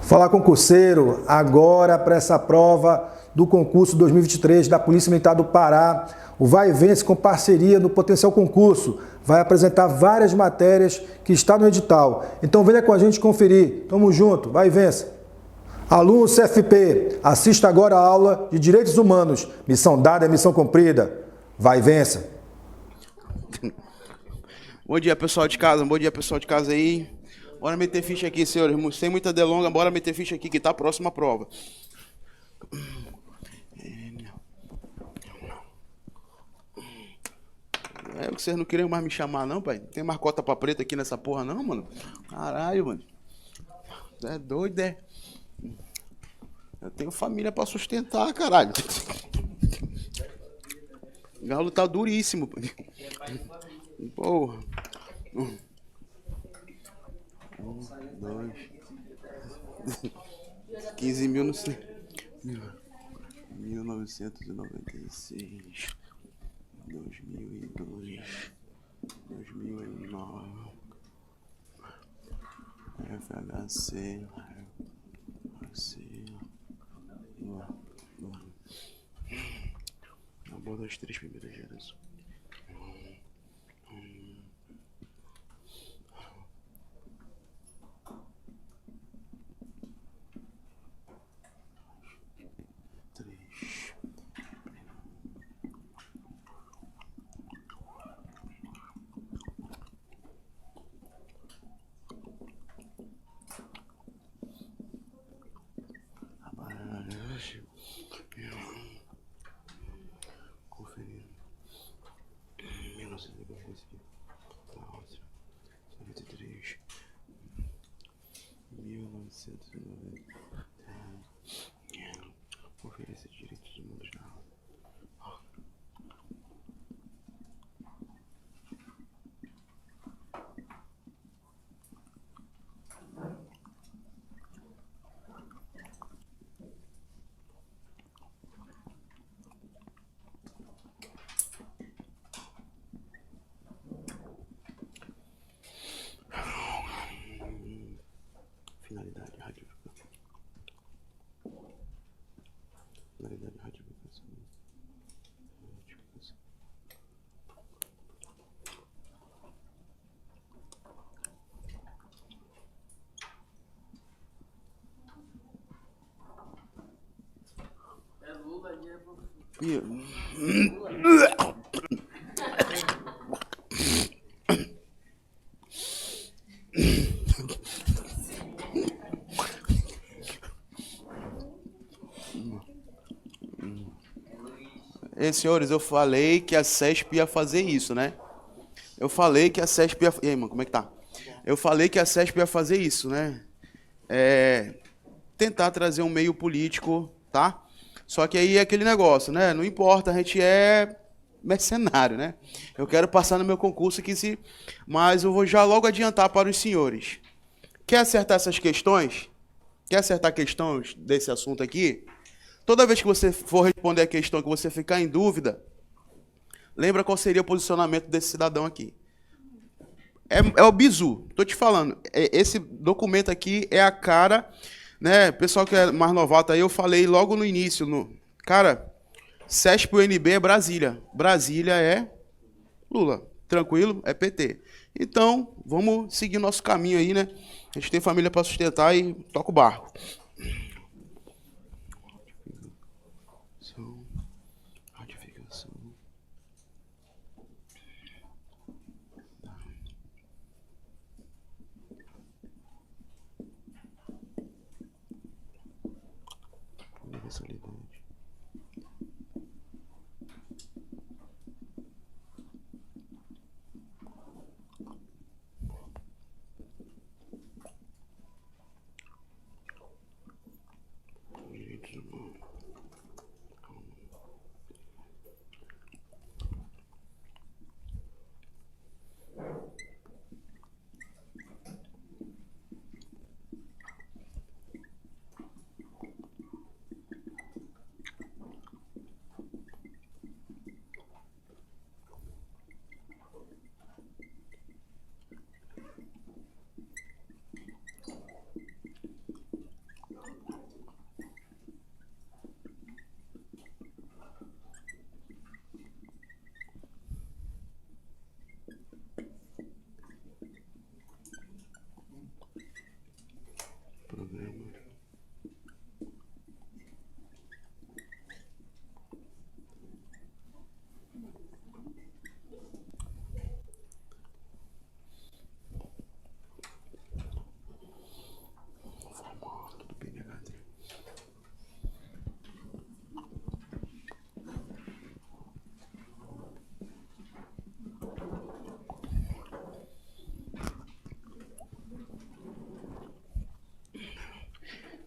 Fala, concurseiro, agora para essa prova do concurso 2023 da Polícia Militar do Pará, o Vai e Vence com parceria no Potencial Concurso vai apresentar várias matérias que está no edital. Então venha com a gente conferir. Tamo junto, vai e vence. Aluno CFP, assista agora a aula de Direitos Humanos. Missão dada é missão cumprida. Vai e vença. Bom dia, pessoal de casa. Bom dia, pessoal de casa aí. Bora meter ficha aqui, senhores. Sem muita delonga, bora meter ficha aqui que tá próxima a prova. É que vocês não queriam mais me chamar, não, pai? Tem mais cota pra preta aqui nessa porra, não, mano? Caralho, mano. É doido, é? Eu tenho família pra sustentar, caralho. O galo tá duríssimo. Porra. 2. 15 mil no 1996. 2002. 2009. FHC. A boa das 3 primeiras gerações. Conferindo. 1993. 1990. Conferência de Direitos Humanos na aula. Finalidade radiodificação. Finalidade radiodificação. É Lula ali, é Senhores, eu falei que a CESP ia fazer isso, né? Eu falei que a CESP ia... E aí, mano, como é que tá? Eu falei que a CESP ia fazer isso, né? Tentar trazer um meio político, tá? Só que aí é aquele negócio, né? Não importa, a gente é mercenário, né? Eu quero passar no meu concurso aqui, mas eu vou já logo adiantar para os senhores. Quer acertar essas questões? Quer acertar questões desse assunto aqui? Toda vez que você for responder a questão que você ficar em dúvida, lembra qual seria o posicionamento desse cidadão aqui. É o bizu, tô te falando. Esse documento aqui é a cara, né? Pessoal que é mais novato aí, eu falei logo no início. Cara, CESP-UNB é Brasília. Brasília é Lula. Tranquilo? É PT. Então, vamos seguir nosso caminho aí, né? A gente tem família para sustentar e toca o barco. Ratificação. Universalidade. Programa. Formato do PNHD.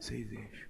Seis eixos.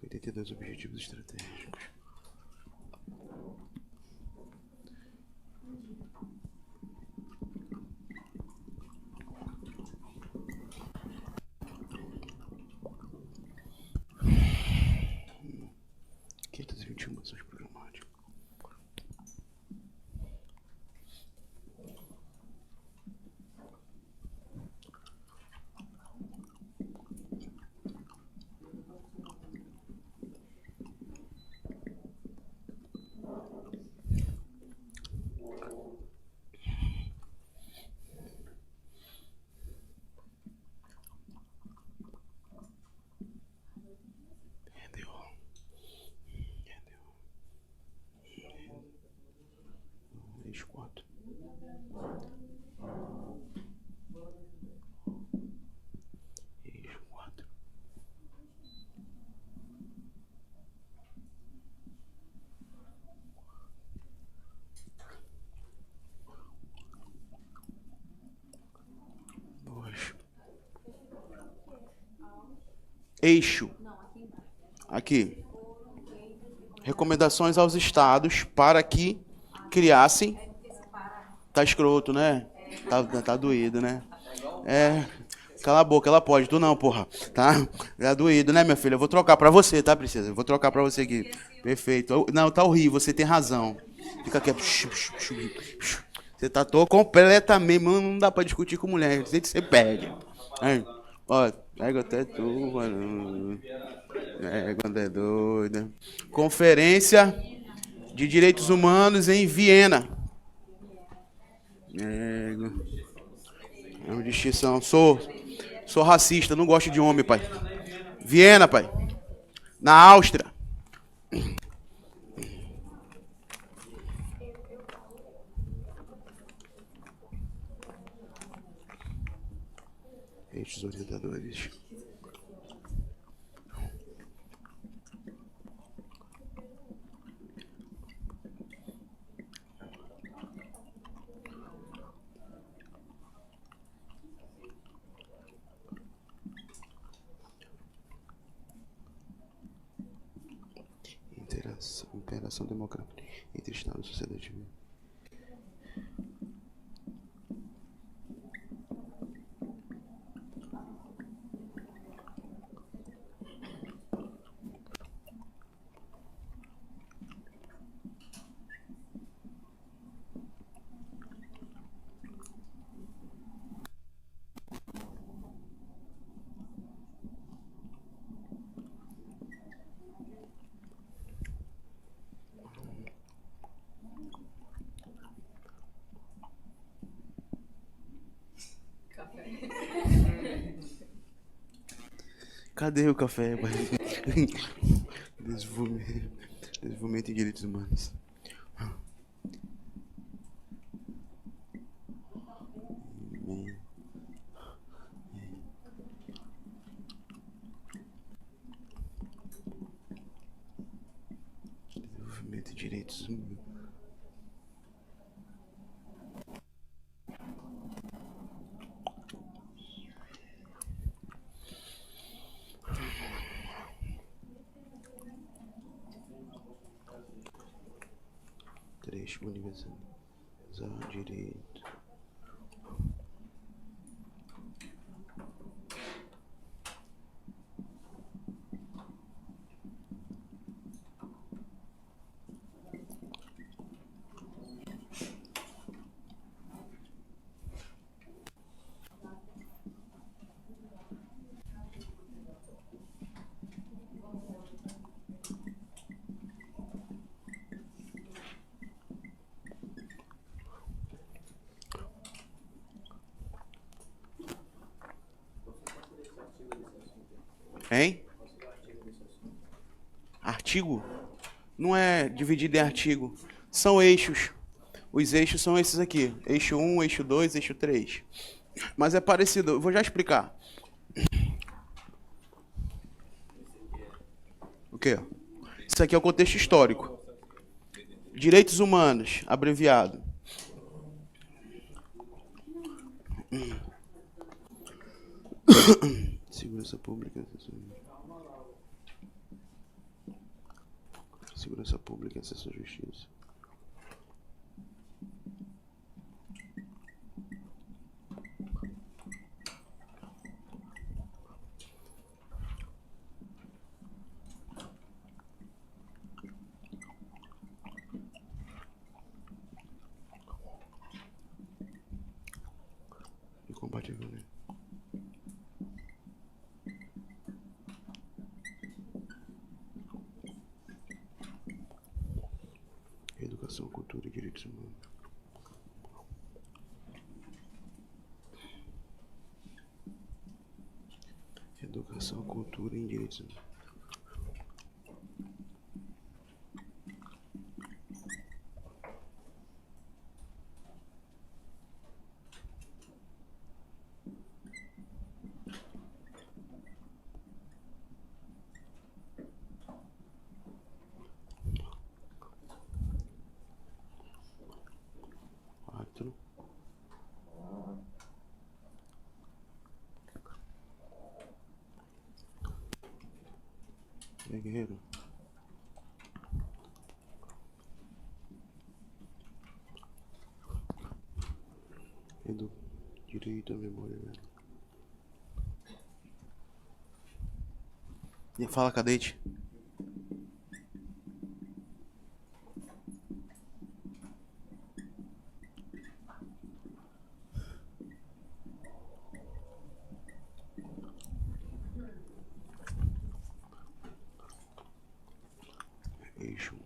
Oitenta e dois objetivos estratégicos. Quinhentas e 21 ações programáticas. Rendeu. Eixo 4. Eixo 4. Dois. Eixo. Aqui. Recomendações aos estados para que criassem. Tá escroto, né? Tá doído, né? É. Cala a boca, ela pode. Tu não, porra. Tá? Tá doído, né, minha filha? Eu vou trocar pra você, tá, princesa? Eu vou trocar pra você aqui. Perfeito. Não, tá horrível, você tem razão. Fica aqui. Você tá todo completamente. Mano, não dá pra discutir com mulher. Você perde. Aí, ó, pega até tu, mano. É, quando é doida. Conferência de Direitos Humanos em Viena. É uma distinção. Sou racista, não gosto de homem, pai. Viena, pai. Na Áustria. Eixos orientadores. Interação democrática entre Estado e sociedade civil. Cadê o café, pai? Desenvolvimento em direitos humanos. Desenvolvimento em direitos humanos. Trecho universal. Direito. Hein? Artigo? Não é dividido em artigo. São eixos. Os eixos são esses aqui. Eixo 1, eixo 2, eixo 3. Mas é parecido. Eu vou já explicar. O quê? Isso aqui é o contexto histórico. Direitos humanos, abreviado. Segurança pública. Segurança pública, acesso à justiça. Incompatível, né? Educação, cultura e direitos humanos. Educação, cultura e direitos humanos. Quatro. E aí, guerreiro? Direito à memória. E fala, cadete. Eixo.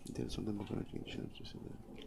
Interação democrática na sociedade.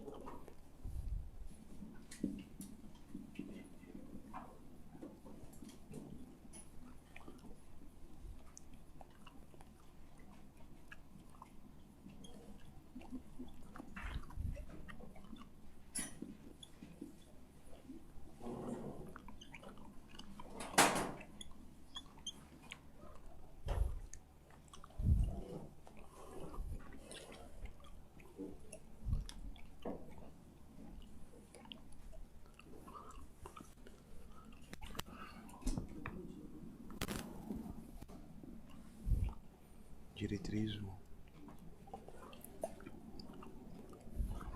Diretriz,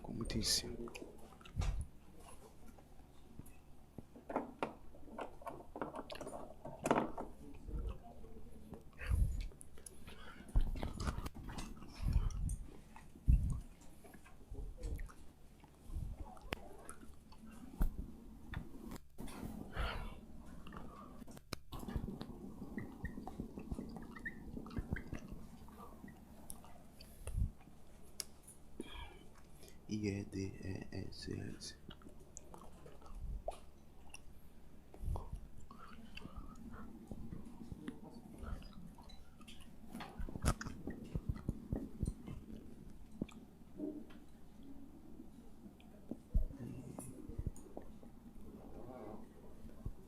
como tem sido. IEDESS.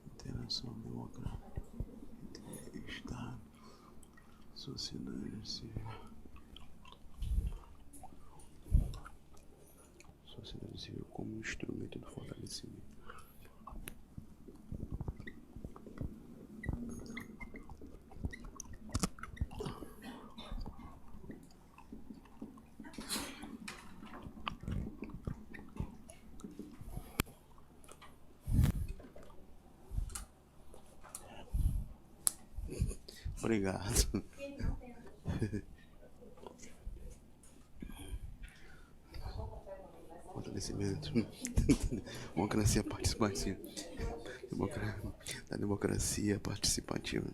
Interação democrática entre Estado, sociedade civil. Sociedade civil como instrumento do fortalecimento. Obrigado. Fortalecimento democracia participativa. Da democracia participativa.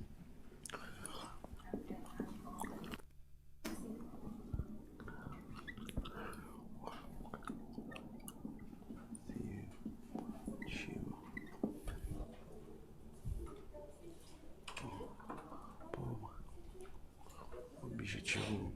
Objetivo.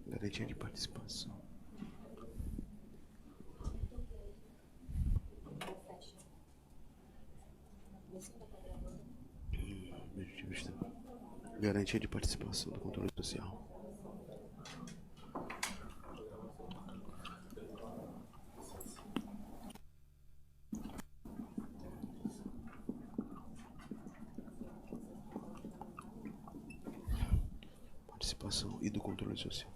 Garantia de participação. Garantia de participação do controle social. Participação e do controle social.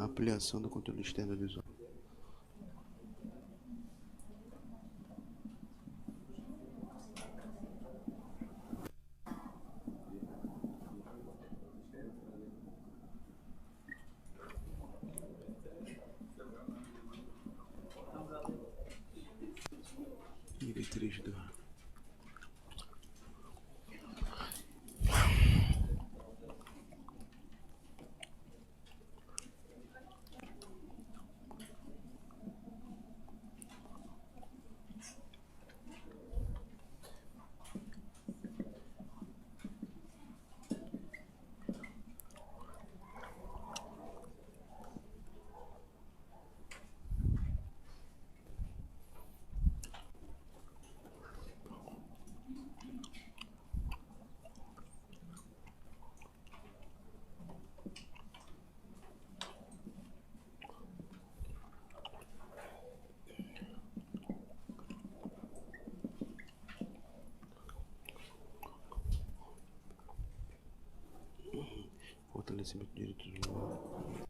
Ampliação do controle externo do usuário. Diretriz do fortalecimento de direitos humanos.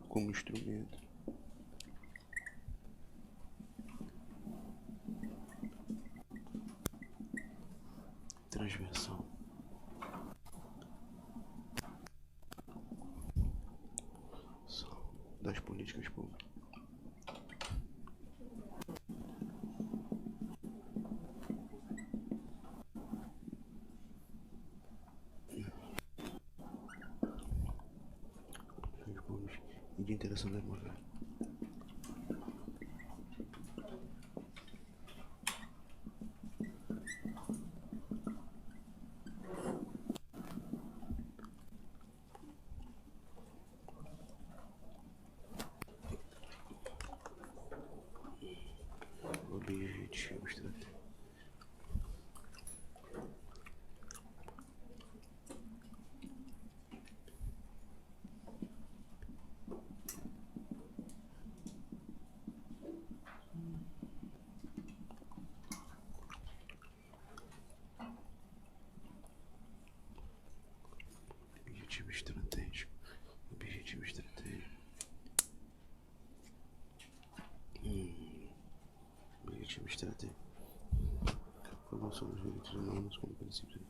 Como instrumento. Transversal. Das políticas públicas. E de interação demográfica. Objetivo estratégico. Objetivo estratégico. Objetivo estratégico. Objetivo estratégico. Formação dos direitos humanos como princípio.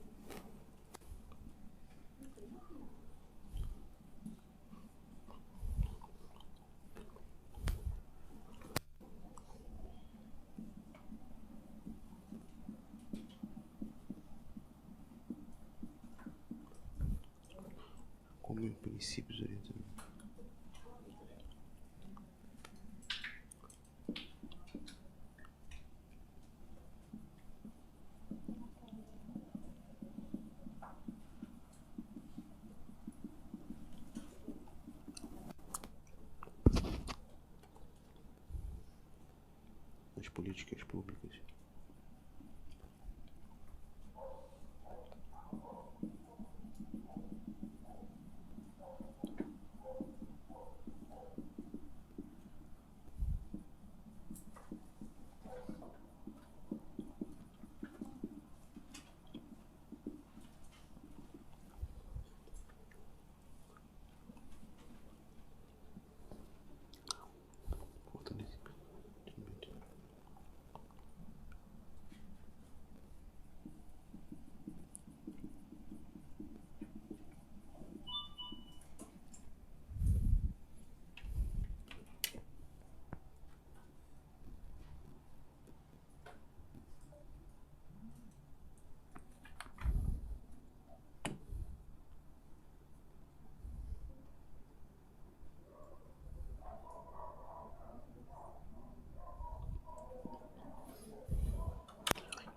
Princípios orientadores. As políticas públicas.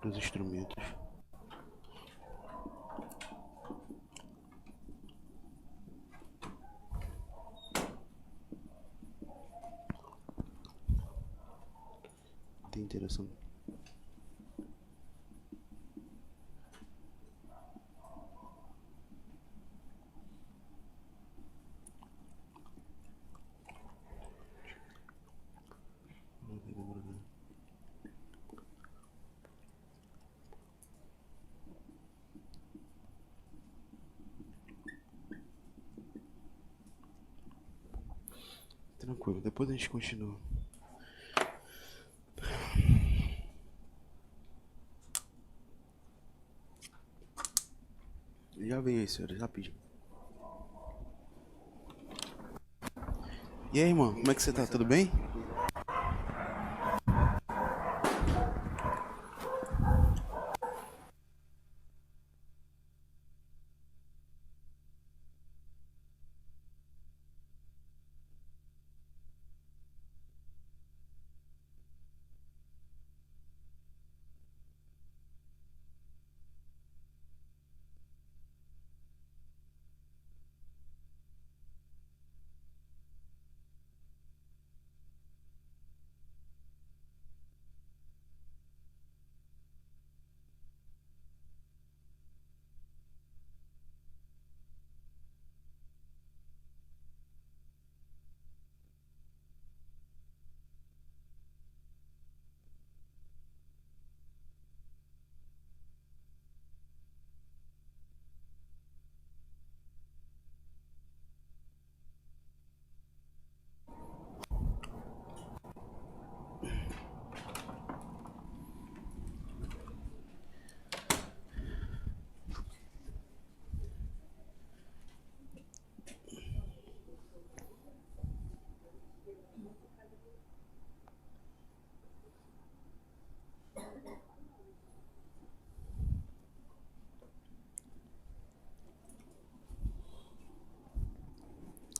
Os instrumentos. Tem interação. Tranquilo, depois a gente continua. Já vem aí, senhores, rapidinho. E aí, irmão, como é que você tá? Tudo bem?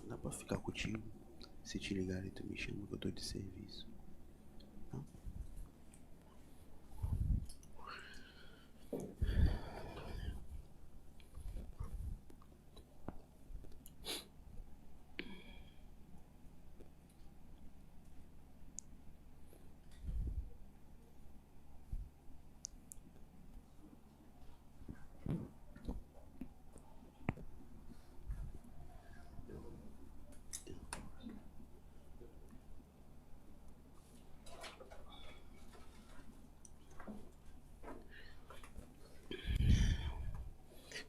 Dá pra ficar contigo? Se te ligarem, tu me chama que eu tô de serviço. Tá?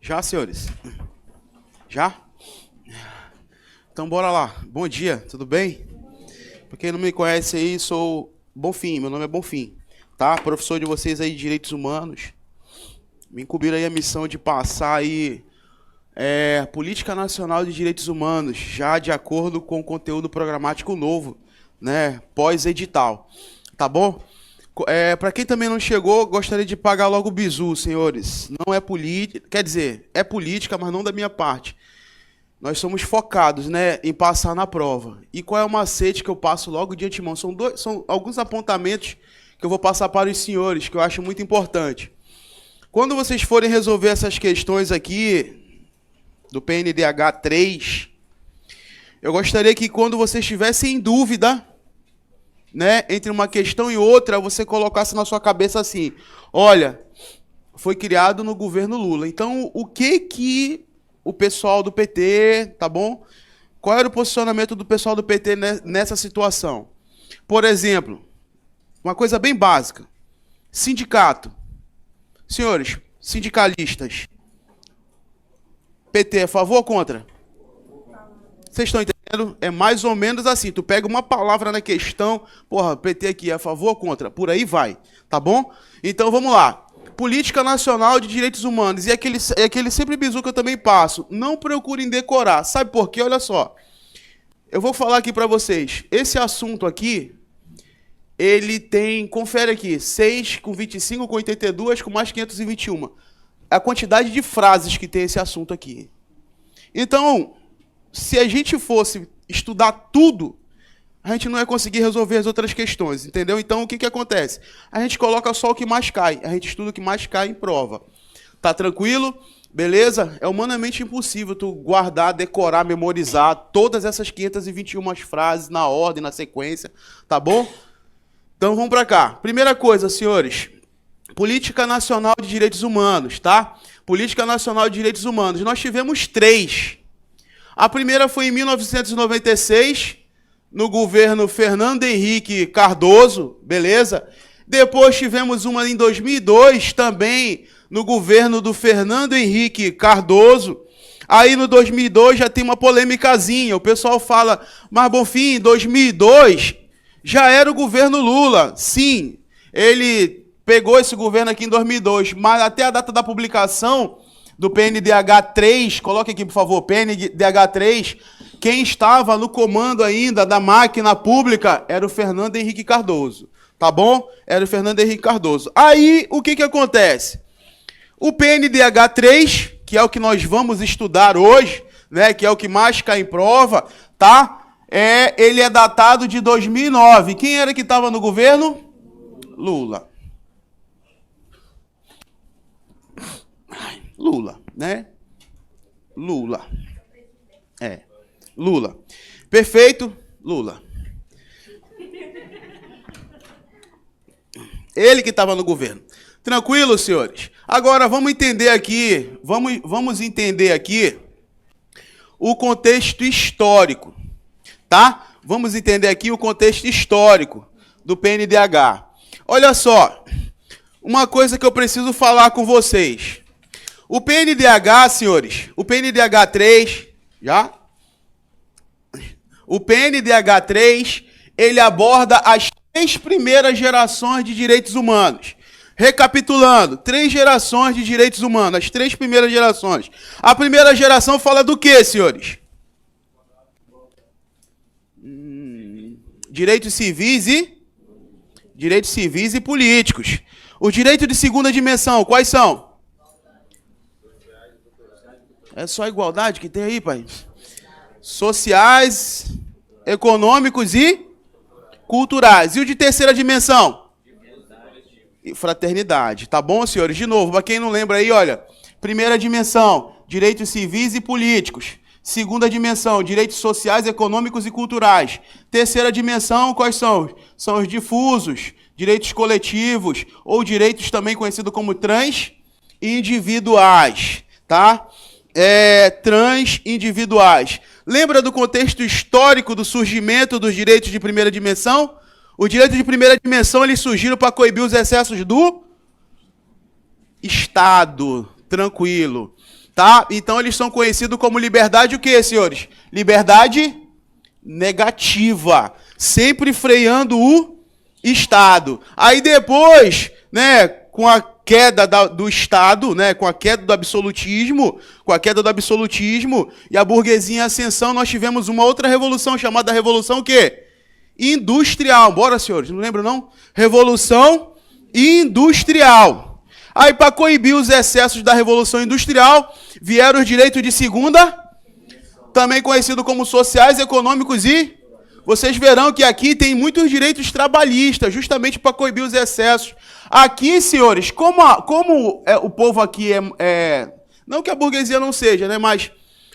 Já, senhores? Já? Então bora lá. Bom dia, tudo bem? Pra quem não me conhece aí, sou Bonfim, meu nome é Bonfim, tá? Professor de vocês aí de Direitos Humanos. Me incumbiram aí a missão de passar aí Política Nacional de Direitos Humanos, já de acordo com o conteúdo programático novo, né? Pós-edital, tá bom? Para quem também não chegou, gostaria de pagar logo o bizu, senhores. Não é política, quer dizer, é política, mas não da minha parte. nós somos focados, né, em passar na prova. E qual é o macete que eu passo logo de antemão? São alguns apontamentos que eu vou passar para os senhores, que eu acho muito importante. Quando vocês forem resolver essas questões aqui, do PNDH 3, eu gostaria que quando vocês estivessem em dúvida, né, entre uma questão e outra, você colocasse na sua cabeça assim, olha, foi criado no governo Lula. Então, o que o pessoal do PT, tá bom? Qual era o posicionamento do pessoal do PT nessa situação? Por exemplo, uma coisa bem básica. Sindicato. Senhores, sindicalistas. PT é a favor ou contra? Vocês estão entendendo? É mais ou menos assim. Tu pega uma palavra na questão, porra, PT aqui é a favor ou contra? Por aí vai, tá bom? Então, vamos lá. Política Nacional de Direitos Humanos. E aquele sempre bizu que eu também passo. Não procurem decorar. Sabe por quê? Olha só. Eu vou falar aqui para vocês. Esse assunto aqui, ele tem, confere aqui, 6 com 25, com 82, com mais 521. A quantidade de frases que tem esse assunto aqui. Então, se a gente fosse estudar tudo, a gente não ia conseguir resolver as outras questões, entendeu? Então, o que acontece? A gente coloca só o que mais cai. A gente estuda o que mais cai em prova. Tá tranquilo? Beleza? É humanamente impossível tu guardar, decorar, memorizar todas essas 521 frases na ordem, na sequência. Tá bom? Então, vamos para cá. Primeira coisa, senhores. Política Nacional de Direitos Humanos, tá? Política Nacional de Direitos Humanos. Nós tivemos 3. A primeira foi em 1996... no governo Fernando Henrique Cardoso, beleza? Depois tivemos uma em 2002, também no governo do Fernando Henrique Cardoso. Aí no 2002 já tem uma polêmicazinha, o pessoal fala, mas Bonfim, em 2002 já era o governo Lula. Sim, ele pegou esse governo aqui em 2002, mas até a data da publicação do PNDH 3, coloque aqui por favor, PNDH 3, quem estava no comando ainda da máquina pública era o Fernando Henrique Cardoso, tá bom? Era o Fernando Henrique Cardoso. Aí, o que acontece? O PNDH 3, que é o que nós vamos estudar hoje, né, que é o que mais cai em prova, tá? Ele é datado de 2009. Quem era que estava no governo? Lula. Lula, né? Lula. Lula. Perfeito? Lula. Ele que estava no governo. Tranquilo, senhores? Agora, vamos entender aqui, vamos entender aqui o contexto histórico, tá? Vamos entender aqui o contexto histórico do PNDH. Olha só, uma coisa que eu preciso falar com vocês. O PNDH, senhores, o PNDH 3, já? O PNDH 3, ele aborda as 3 primeiras gerações de direitos humanos. Recapitulando, 3 gerações de direitos humanos, as 3 primeiras gerações. A primeira geração fala do quê, senhores? Direitos civis e políticos. Os direitos de segunda dimensão, quais são? É só a igualdade que tem aí, pai? Sociais, econômicos e culturais. E o de terceira dimensão? Fraternidade. Tá bom, senhores? De novo, para quem não lembra aí, olha. Primeira dimensão, direitos civis e políticos. Segunda dimensão, direitos sociais, econômicos e culturais. Terceira dimensão, quais são? São os difusos, direitos coletivos, ou direitos também conhecidos como transindividuais, tá? Transindividuais. Lembra do contexto histórico do surgimento dos direitos de primeira dimensão? Os direitos de primeira dimensão, eles surgiram para coibir os excessos do Estado. Tranquilo. Tá? Então, eles são conhecidos como liberdade o quê, senhores? Liberdade negativa. Sempre freando o Estado. Aí depois, né, com a queda do Estado, né, com a queda do absolutismo, e a burguesia em ascensão, nós tivemos uma outra revolução chamada Revolução o quê? Industrial. Bora, senhores, não lembram não? Revolução Industrial. Aí, para coibir os excessos da Revolução Industrial, vieram os direitos de segunda também conhecido como sociais, econômicos e... Vocês verão que aqui tem muitos direitos trabalhistas, justamente para coibir os excessos. Aqui, senhores, como o povo aqui não que a burguesia não seja, né? Mas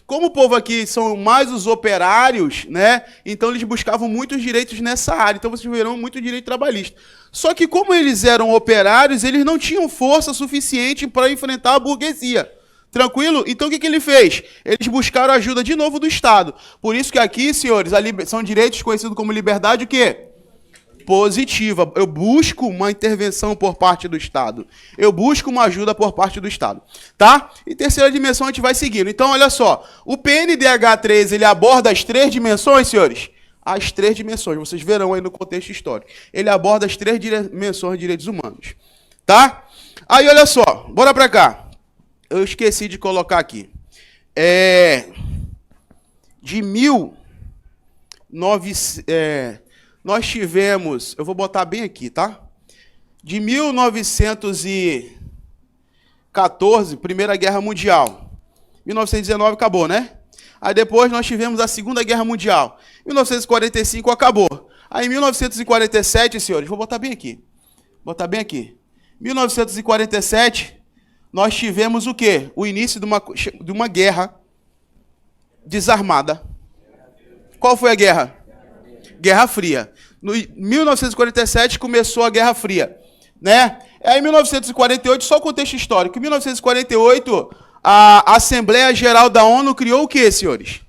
como o povo aqui são mais os operários, né? Então eles buscavam muitos direitos nessa área. Então vocês verão muito direito trabalhista. Só que como eles eram operários, eles não tinham força suficiente para enfrentar a burguesia. Tranquilo? Então o que ele fez? Eles buscaram ajuda de novo do Estado. Por isso que aqui, senhores, são direitos conhecidos como liberdade o quê? Positiva. Eu busco uma intervenção por parte do Estado. Eu busco uma ajuda por parte do Estado. Tá? E terceira dimensão a gente vai seguindo. Então, olha só. O PNDH 13, ele aborda as 3 dimensões, senhores? As 3 dimensões. Vocês verão aí no contexto histórico. Ele aborda as 3 dimensões de direitos humanos. Tá? Aí, olha só. Bora pra cá. Eu esqueci de colocar aqui. Nós tivemos... Eu vou botar bem aqui, tá? De 1914, Primeira Guerra Mundial. 1919 acabou, né? Aí depois nós tivemos a Segunda Guerra Mundial. 1945 acabou. Aí em 1947, senhores, vou botar bem aqui. Botar bem aqui. 1947... Nós tivemos o quê? O início de uma guerra desarmada. Qual foi a guerra? Guerra Fria. Em 1947 começou a Guerra Fria. Né? Aí em 1948, só o contexto histórico, em 1948, a Assembleia Geral da ONU criou o quê, senhores?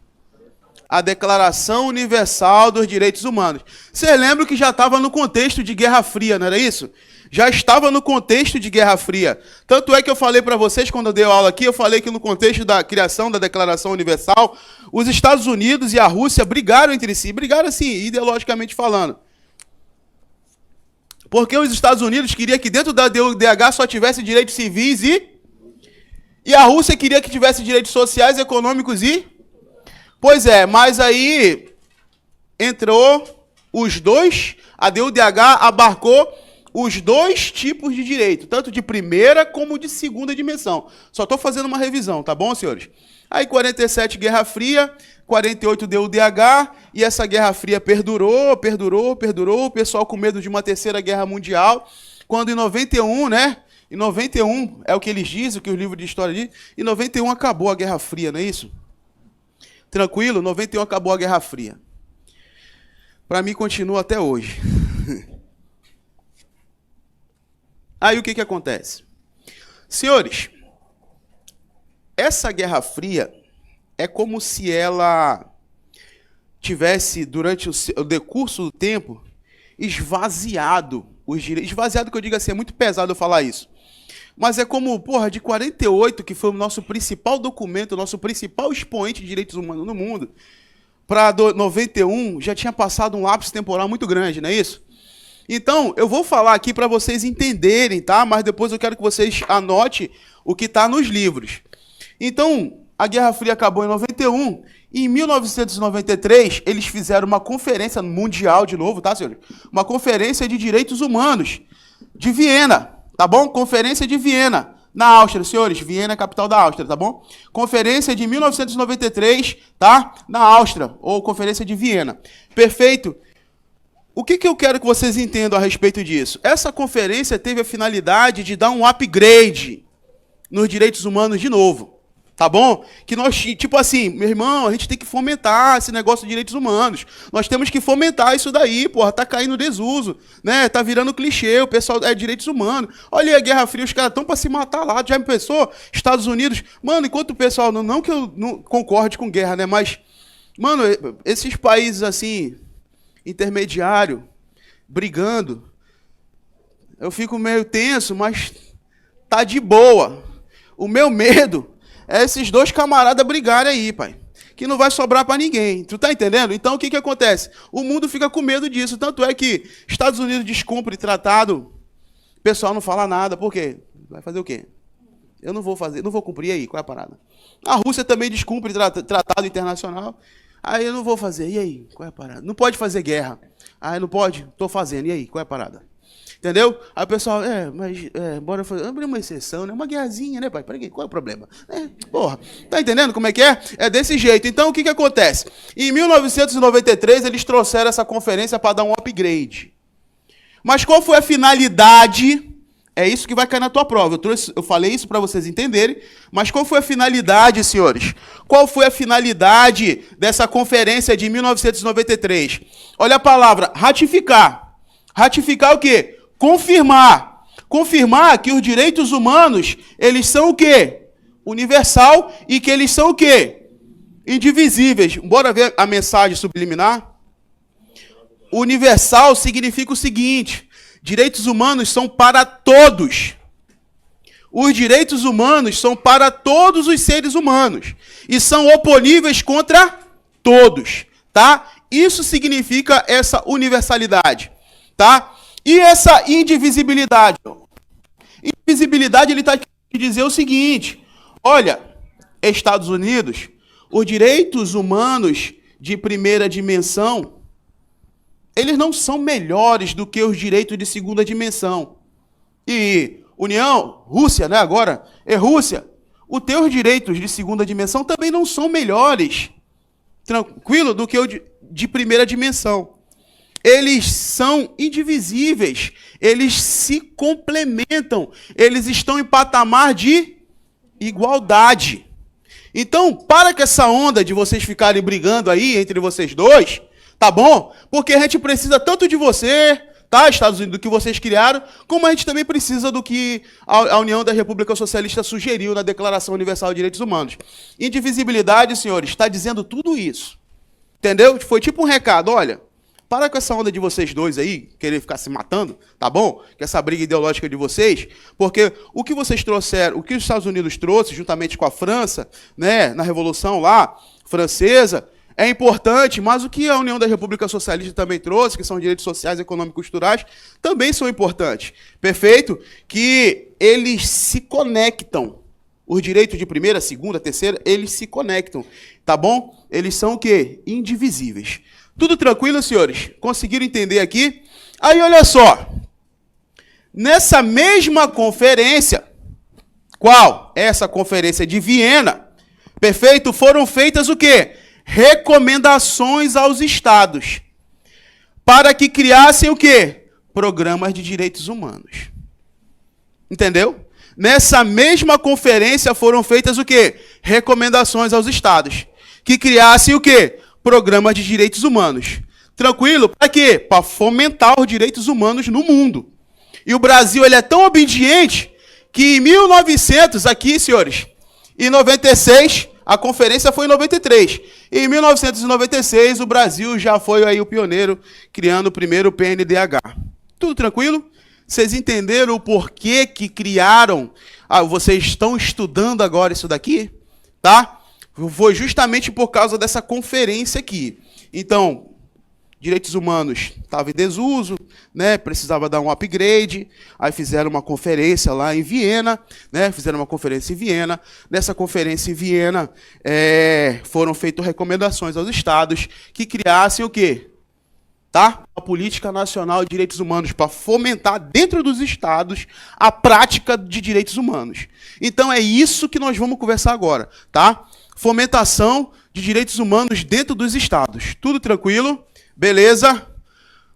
A Declaração Universal dos Direitos Humanos. Vocês lembram que já estava no contexto de Guerra Fria, não era isso? Já estava no contexto de Guerra Fria. Tanto é que eu falei para vocês, quando eu dei aula aqui, eu falei que no contexto da criação da Declaração Universal, os Estados Unidos e a Rússia brigaram entre si. Brigaram, assim, ideologicamente falando. Porque os Estados Unidos queriam que dentro da DUDH só tivesse direitos civis e a Rússia queria que tivesse direitos sociais, econômicos e... Pois é, mas aí entrou os dois, a DUDH abarcou os 2 tipos de direito, tanto de primeira como de segunda dimensão. Só estou fazendo uma revisão, tá bom, senhores? Aí 47, Guerra Fria, 48 DUDH, e essa Guerra Fria perdurou, o pessoal com medo de uma terceira guerra mundial, quando em 91, né? Em 91, é o que eles dizem, o que os livros de história dizem, em 91 acabou a Guerra Fria, não é isso? Tranquilo? 91 acabou a Guerra Fria. Para mim continua até hoje. Aí o que acontece? Senhores, essa Guerra Fria é como se ela tivesse, durante o decurso do tempo, esvaziado os direitos. Esvaziado, que eu digo assim, é muito pesado eu falar isso. Mas é como, de 48, que foi o nosso principal documento, o nosso principal expoente de direitos humanos no mundo, para 91 já tinha passado um lapso temporal muito grande, não é isso? Então, eu vou falar aqui para vocês entenderem, tá? Mas depois eu quero que vocês anotem o que está nos livros. Então, a Guerra Fria acabou em 91, e em 1993, eles fizeram uma conferência mundial de novo, tá, senhores? Uma conferência de direitos humanos de Viena, tá bom? Conferência de Viena, na Áustria, senhores. Viena é a capital da Áustria, tá bom? Conferência de 1993, tá? Na Áustria, ou Conferência de Viena. Perfeito? O que eu quero que vocês entendam a respeito disso? Essa conferência teve a finalidade de dar um upgrade nos direitos humanos de novo. Tá bom? Que nós, tipo assim, meu irmão, a gente tem que fomentar esse negócio de direitos humanos. Nós temos que fomentar isso daí, porra, tá caindo desuso, né? Tá virando clichê, o pessoal direitos humanos. Olha aí a Guerra Fria, os caras estão para se matar lá, já pensou? Estados Unidos, mano, enquanto o pessoal, não que eu não concorde com guerra, né? Mas, mano, esses países assim, intermediário, brigando, eu fico meio tenso, mas tá de boa. O meu medo é esses 2 camaradas brigarem aí, pai. Que não vai sobrar para ninguém. Tu tá entendendo? Então, o que acontece? O mundo fica com medo disso. Tanto é que Estados Unidos descumpre tratado, o pessoal não fala nada. Por quê? Vai fazer o quê? Eu não vou fazer, não vou cumprir aí. Qual é a parada? A Rússia também descumpre tratado internacional. Aí eu não vou fazer. E aí? Qual é a parada? Não pode fazer guerra. Ah, não pode? Tô fazendo. E aí? Qual é a parada? Entendeu? Aí o pessoal, bora abrir uma exceção, né? Uma guerrazinha, né, pai? Peraí, qual é o problema? Porra, tá entendendo como é que é? É desse jeito. Então, o que acontece? Em 1993, eles trouxeram essa conferência para dar um upgrade. Mas qual foi a finalidade? É isso que vai cair na tua prova. Eu falei isso para vocês entenderem, mas qual foi a finalidade, senhores? Qual foi a finalidade dessa conferência de 1993? Olha a palavra, ratificar. Ratificar o quê? Confirmar. Confirmar que os direitos humanos, eles são o quê? Universal e que eles são o quê? Indivisíveis. Bora ver a mensagem subliminar? Universal significa o seguinte: direitos humanos são para todos. Os direitos humanos são para todos os seres humanos e são oponíveis contra todos, tá? Isso significa essa universalidade, tá? E essa indivisibilidade? Indivisibilidade, ele está querendo dizer o seguinte: olha, Estados Unidos, os direitos humanos de primeira dimensão, eles não são melhores do que os direitos de segunda dimensão. E Rússia, né, agora, Rússia, os teus direitos de segunda dimensão também não são melhores, tranquilo, do que o de primeira dimensão. Eles são indivisíveis, eles se complementam, eles estão em patamar de igualdade. Então, para com essa onda de vocês ficarem brigando aí entre vocês dois, tá bom? Porque a gente precisa tanto de você, tá, Estados Unidos, do que vocês criaram, como a gente também precisa do que a União da República Socialista sugeriu na Declaração Universal de Direitos Humanos. Indivisibilidade, senhores, está dizendo tudo isso. Entendeu? Foi tipo um recado, olha, para com essa onda de vocês dois aí, querer ficar se matando, tá bom? Que essa briga ideológica de vocês, porque o que vocês trouxeram, o que os Estados Unidos trouxe, juntamente com a França, né, na Revolução lá, francesa, é importante, mas o que a União da República Socialista também trouxe, que são direitos sociais, econômicos e culturais, também são importantes. Perfeito? Que eles se conectam. Os direitos de primeira, segunda, terceira, eles se conectam. Tá bom? Eles são o quê? Indivisíveis. Tudo tranquilo, senhores? Conseguiram entender aqui? Aí, olha só. Nessa mesma conferência, qual? Essa conferência de Viena, perfeito? Foram feitas o quê? Recomendações aos estados para que criassem o quê? Programas de direitos humanos. Entendeu? Nessa mesma conferência foram feitas o quê? Recomendações aos estados que criassem o quê? Programas de direitos humanos. Tranquilo? Para quê? Para fomentar os direitos humanos no mundo. E o Brasil, ele é tão obediente que em 1900, aqui, senhores, em 96, a conferência foi em 93. Em 1996, o Brasil já foi aí o pioneiro, criando o primeiro PNDH. Tudo tranquilo? Vocês entenderam o porquê que criaram? Vocês estão estudando agora isso daqui? Tá? Foi justamente por causa dessa conferência aqui. Então, direitos humanos estavam em desuso, né? Precisava dar um upgrade. Aí fizeram uma conferência lá em Viena, né? Fizeram uma conferência em Viena. Nessa conferência em Viena, foram feitas recomendações aos estados que criassem o quê? Tá? A Política Nacional de Direitos Humanos para fomentar dentro dos estados a prática de direitos humanos. Então é isso que nós vamos conversar agora, tá? Fomentação de direitos humanos dentro dos estados. Tudo tranquilo? Beleza?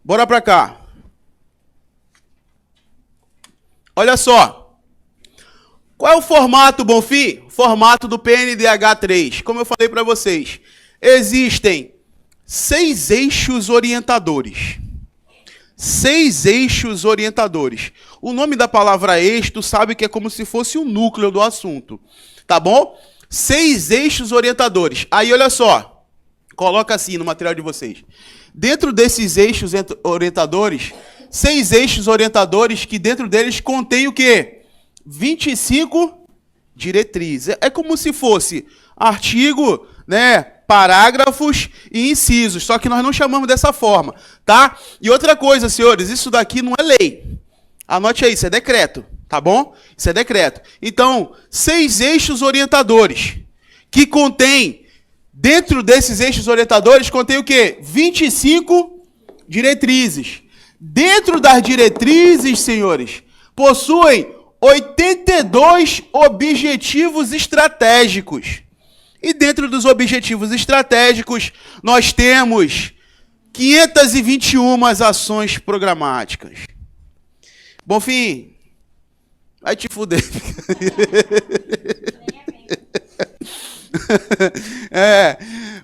Bora para cá. Olha só. Qual é o formato, Bonfim? Formato do PNDH 3. Como eu falei para vocês, existem 6 eixos orientadores. 6 eixos orientadores. O nome da palavra eixo, tu sabe que é como se fosse o núcleo do assunto. Tá bom? 6 eixos orientadores. Aí, olha só. Coloca assim no material de vocês. Dentro desses eixos orientadores, 6 eixos orientadores que dentro deles contém o quê? 25 diretrizes. É como se fosse artigo, né, parágrafos e incisos, só que nós não chamamos dessa forma, tá? E outra coisa, senhores, isso daqui não é lei. Anote aí, isso é decreto, tá bom? Isso é decreto. Então, 6 eixos orientadores que contém, dentro desses eixos orientadores, contém o quê? 25 diretrizes. dentro das diretrizes, senhores, possuem 82 objetivos estratégicos. E dentro dos objetivos estratégicos, nós temos 521 ações programáticas. Bonfim, vai te fuder.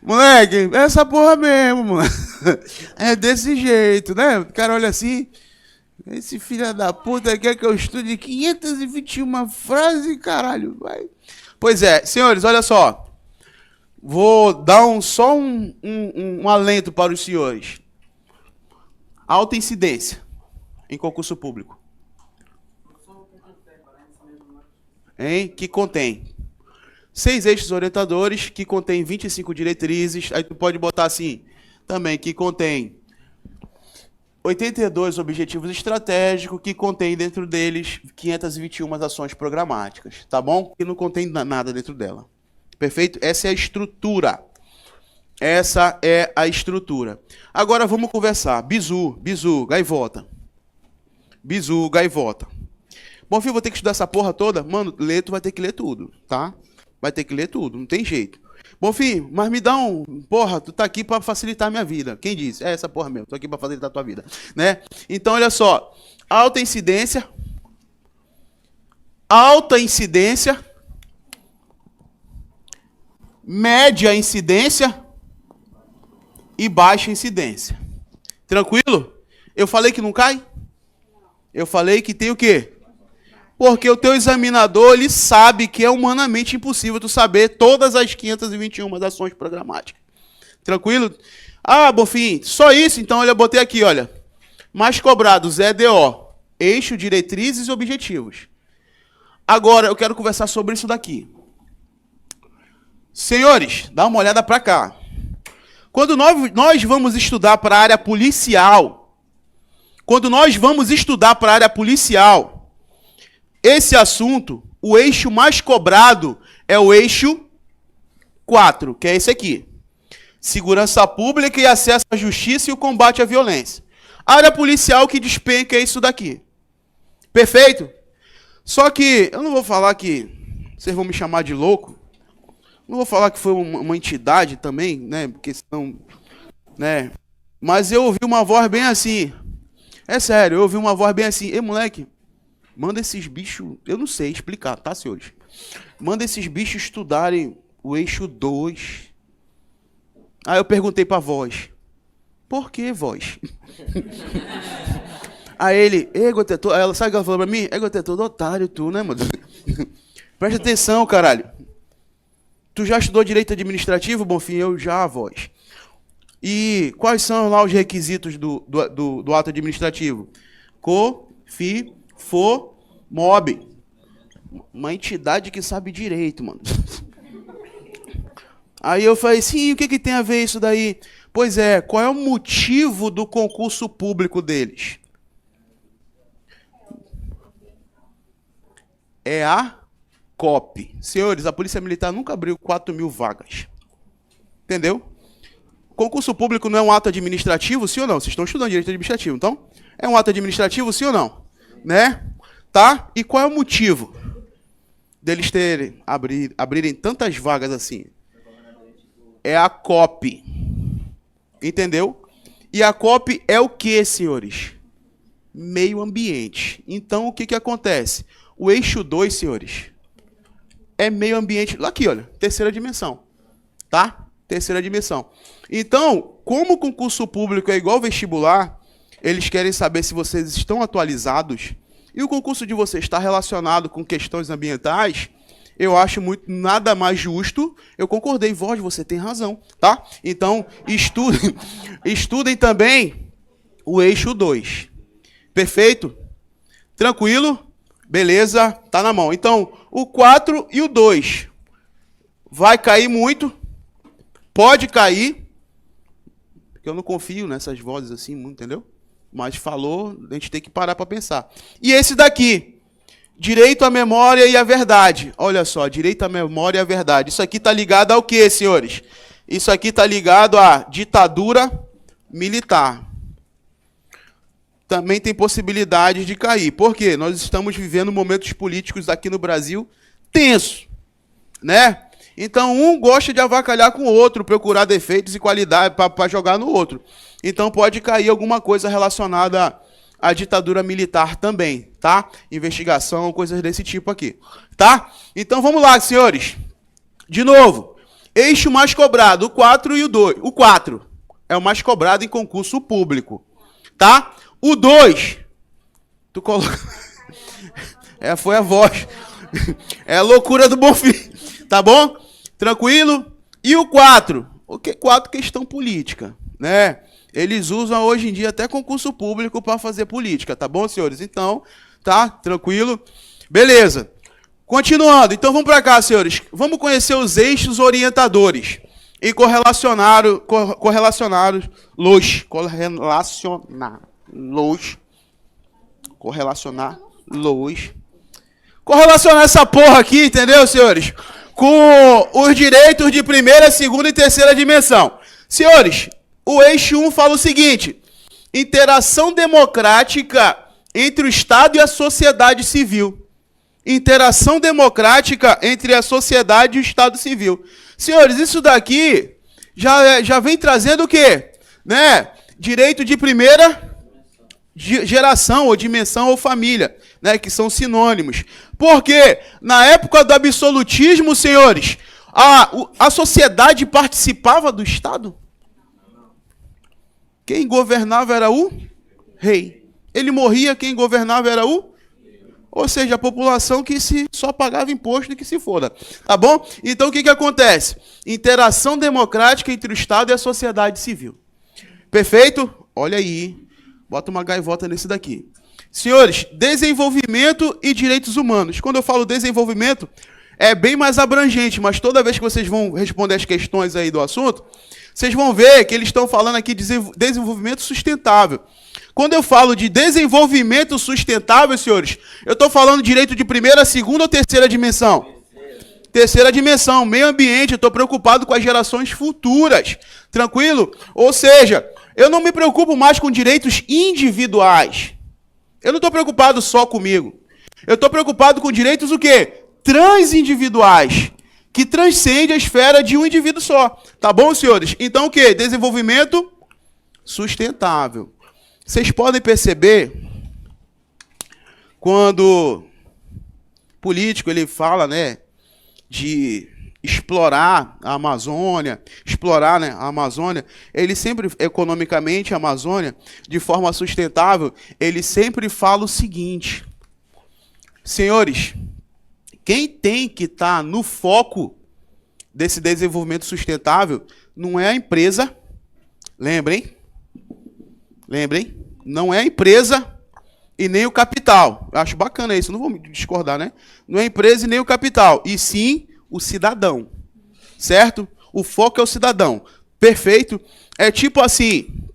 Moleque, é essa porra mesmo, mano. É desse jeito, né? O cara olha assim, esse filho da puta quer que eu estude 521 frases, caralho, vai. Pois é, senhores, olha só. Vou dar só um alento para os senhores. Alta incidência em concurso público. Que contém 6 eixos orientadores, que contém 25 diretrizes. Aí tu pode botar assim, também, que contém 82 objetivos estratégicos, que contém dentro deles 521 ações programáticas, tá bom? E não contém nada dentro dela. Perfeito? Essa é a estrutura. Essa é a estrutura. Agora vamos conversar. Bizu, gaivota. Bizu, gaivota. Bom, filho, vou ter que estudar essa porra toda? Mano, ler, tu vai ter que ler tudo, tá? Vai ter que ler tudo, não tem jeito. Bom, filho, mas me dá Porra, tu tá aqui pra facilitar a minha vida. Quem disse? É essa porra mesmo, tô aqui pra facilitar a tua vida, né? Então, olha só. Alta incidência, média incidência e baixa incidência. Tranquilo? Eu falei que não cai? Eu falei que tem o quê? Porque o teu examinador, ele sabe que é humanamente impossível tu saber todas as 521 ações programáticas. Tranquilo? Ah, Bonfim, só isso? Então, olha, eu botei aqui, olha. Mais cobrados, EDO. Eixo, diretrizes e objetivos. Agora, eu quero conversar sobre isso daqui. Senhores, dá uma olhada para cá. Quando nós vamos estudar para a área policial, esse assunto, o eixo mais cobrado é o eixo 4, que é esse aqui. Segurança pública e acesso à justiça e o combate à violência. A área policial que despenca é isso daqui. Perfeito? Só que eu não vou falar que vocês vão me chamar de louco. Não vou falar que foi uma entidade também, né? Porque senão, né? Mas eu ouvi uma voz bem assim. É sério, eu ouvi uma voz bem assim. Ei, moleque, manda esses bichos... Eu não sei explicar, tá, senhores? Manda esses bichos estudarem o eixo 2. Aí eu perguntei pra voz. Por que voz? Aí ele... Egotetor... Aí ela, sabe o que ela falou pra mim? Egotetor do otário, tu, né, mano? Presta atenção, caralho. Tu já estudou direito administrativo, Bonfim? Eu já, voz. E quais são lá os requisitos do ato administrativo? Fi, Fo, Mob. Uma entidade que sabe direito, mano. Aí eu falei, sim, o que tem a ver isso daí? Pois é, qual é o motivo do concurso público deles? É a COP. Senhores, a Polícia Militar nunca abriu 4.000 vagas. Entendeu? Concurso público não é um ato administrativo, sim ou não? Vocês estão estudando direito administrativo, então? É um ato administrativo, sim ou não? Né? Tá? E qual é o motivo deles abrirem tantas vagas assim? É a COP. Entendeu? E a COP é o que, senhores? Meio ambiente. Então, o que acontece? O eixo 2, senhores, é meio ambiente. Aqui, olha, terceira dimensão. Tá? Terceira dimensão. Então, como o concurso público é igual ao vestibular, eles querem saber se vocês estão atualizados e o concurso de vocês está relacionado com questões ambientais. Eu acho nada mais justo. Eu concordei, voz, você tem razão, tá? Então, estudem também o eixo 2. Perfeito? Tranquilo? Beleza? Tá na mão. Então, o 4 e o 2. Vai cair muito. Pode cair. Porque eu não confio nessas vozes assim, entendeu? Mas falou, a gente tem que parar para pensar. E esse daqui. Direito à memória e à verdade. Olha só, direito à memória e à verdade. Isso aqui está ligado ao quê, senhores? Isso aqui está ligado à ditadura militar. também tem possibilidade de cair. Por quê? Nós estamos vivendo momentos políticos aqui no Brasil tenso, né? Então, um gosta de avacalhar com o outro, procurar defeitos e qualidade para jogar no outro. Então, pode cair alguma coisa relacionada à ditadura militar também, tá? Investigação, coisas desse tipo aqui, tá? Então, vamos lá, senhores. De novo, eixo mais cobrado, o 4 e o 2. O 4 é o mais cobrado em concurso público, tá? O 2, tu coloca... foi a voz. É a loucura do Bonfim, tá bom? Tranquilo? E o 4? O que 4? Questão política, né? Eles usam hoje em dia até concurso público para fazer política, tá bom, senhores? Então, tá? Tranquilo? Beleza. Continuando, então vamos para cá, senhores. Vamos conhecer os eixos orientadores e correlacionar essa porra aqui, entendeu, senhores? Com os direitos de primeira, segunda e terceira dimensão. Senhores, o eixo 1 fala o seguinte: interação democrática entre o Estado e a sociedade civil. Interação democrática entre a sociedade e o Estado civil. Senhores, isso daqui já vem trazendo o quê? Né? Direito de primeira geração, ou dimensão, ou família, né? Que são sinônimos. Porque na época do absolutismo, senhores, a sociedade participava do Estado? Quem governava era o rei. Ele morria, quem governava era o... Ou seja, a população que só pagava imposto e que se foda. Tá bom? Então, o que acontece? Interação democrática entre o Estado e a sociedade civil. Perfeito? Olha aí. Bota uma gaivota nesse daqui. Senhores, desenvolvimento e direitos humanos. Quando eu falo desenvolvimento, é bem mais abrangente, mas toda vez que vocês vão responder as questões aí do assunto, vocês vão ver que eles estão falando aqui de desenvolvimento sustentável. Quando eu falo de desenvolvimento sustentável, senhores, eu estou falando direito de primeira, segunda ou terceira dimensão? Terceira dimensão, meio ambiente, eu estou preocupado com as gerações futuras. Tranquilo? Ou seja, eu não me preocupo mais com direitos individuais. Eu não estou preocupado só comigo. Eu estou preocupado com direitos o quê? Transindividuais, que transcende a esfera de um indivíduo só. Tá bom, senhores? Então o quê? Desenvolvimento sustentável. Vocês podem perceber, quando o político ele fala, né, de explorar a Amazônia, né, a Amazônia, ele sempre, economicamente, a Amazônia, de forma sustentável, ele sempre fala o seguinte: senhores, quem tem que estar no foco desse desenvolvimento sustentável não é a empresa, lembrem, não é a empresa e nem o capital. Eu acho bacana isso, não vou me discordar, né? Não é a empresa e nem o capital, e sim o cidadão, certo? O foco é o cidadão. Perfeito? É tipo assim,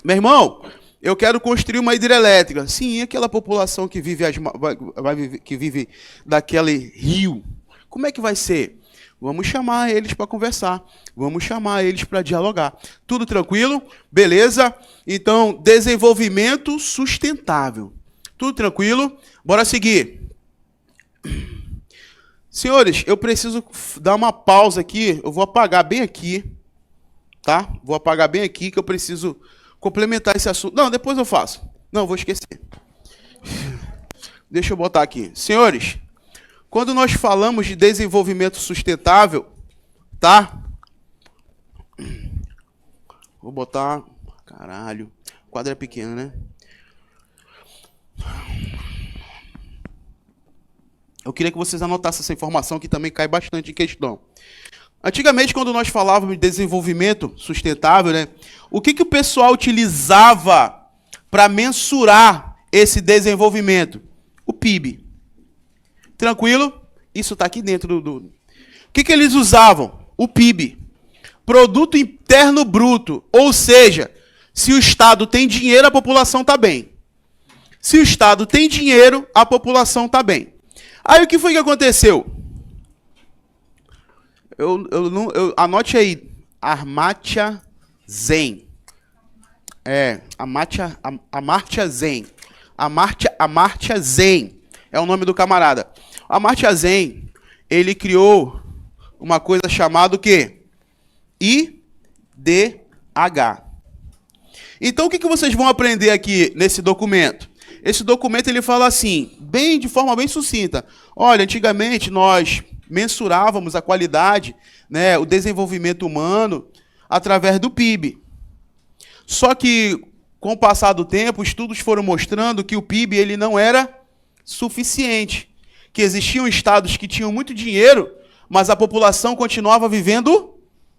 meu irmão, eu quero construir uma hidrelétrica. Sim, aquela população que vive, que vive daquele rio, como é que vai ser? Vamos chamar eles para conversar. Vamos chamar eles para dialogar. Tudo tranquilo? Beleza? Então, desenvolvimento sustentável. Tudo tranquilo? Bora seguir. Senhores, eu preciso dar uma pausa aqui. Eu vou apagar bem aqui. Tá? Vou apagar bem aqui que eu preciso complementar esse assunto. Não, depois eu faço. Não, vou esquecer. Deixa eu botar aqui. Senhores, quando nós falamos de desenvolvimento sustentável, tá? Vou botar... Caralho. O quadro é pequeno, né? Eu queria que vocês anotassem essa informação que também cai bastante em questão. Antigamente, quando nós falávamos de desenvolvimento sustentável, né? O que o pessoal utilizava para mensurar esse desenvolvimento? O PIB. Tranquilo? Isso está aqui dentro do... O que eles usavam? O PIB. Produto Interno Bruto. Ou seja, se o Estado tem dinheiro, a população está bem. Se o Estado tem dinheiro, a população está bem. Aí o que foi que aconteceu? Anote aí. Amartya Sen. Amartya Sen. Amartya Sen é o nome do camarada. Amartya Sen, ele criou uma coisa chamada o quê? IDH. Então, o que vocês vão aprender aqui nesse documento? Esse documento ele fala assim, de forma bem sucinta. Olha, antigamente nós mensurávamos a qualidade, né, o desenvolvimento humano através do PIB. Só que, com o passar do tempo, estudos foram mostrando que o PIB ele não era suficiente. Que existiam estados que tinham muito dinheiro, mas a população continuava vivendo